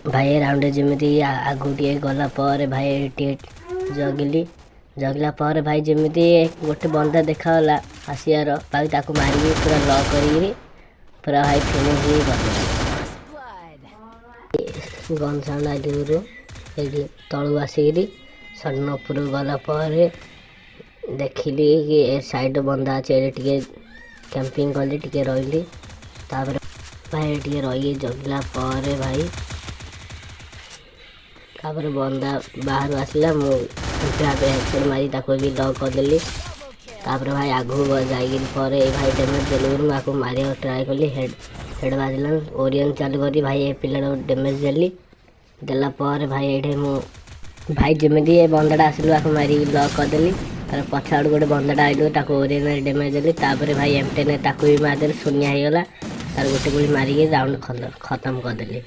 भाई राउंड जमी आगू टे गला भाई टे जगला भाई जमी गोटे बंदा देखाला आसियार भाई ताको मारिकी पूरा लक कर पूरा भाई फिनिश गन साउंड आइलू ये तलू आसिक सडन उपर गला देखिली कि ए साइड बंदा अच्छे टे कैंपिंग कली टे रही भाई टे रही जगला भाई तापर बंदा बाहर आसला हेडशॉट मारी ताको भी लक करदेली तापर भाई आगू जाइए भाई डैमेज देलु आपको मारे ट्राए कली हेड बाजला ओरियन चालू करी भाई ए पिला डैमेज देली देला भाई ये भाई जमी बंदाटा आसलु आपको मारी लक करदेली तार पछाड़ गोटे बंदाटा आइलु ताको ओरियन डैमेज देली तापर भाई M10 ताको भी मारदेली शून्य हो गला तार गोटे गोली मारिकी राउंड खत्म करदेली।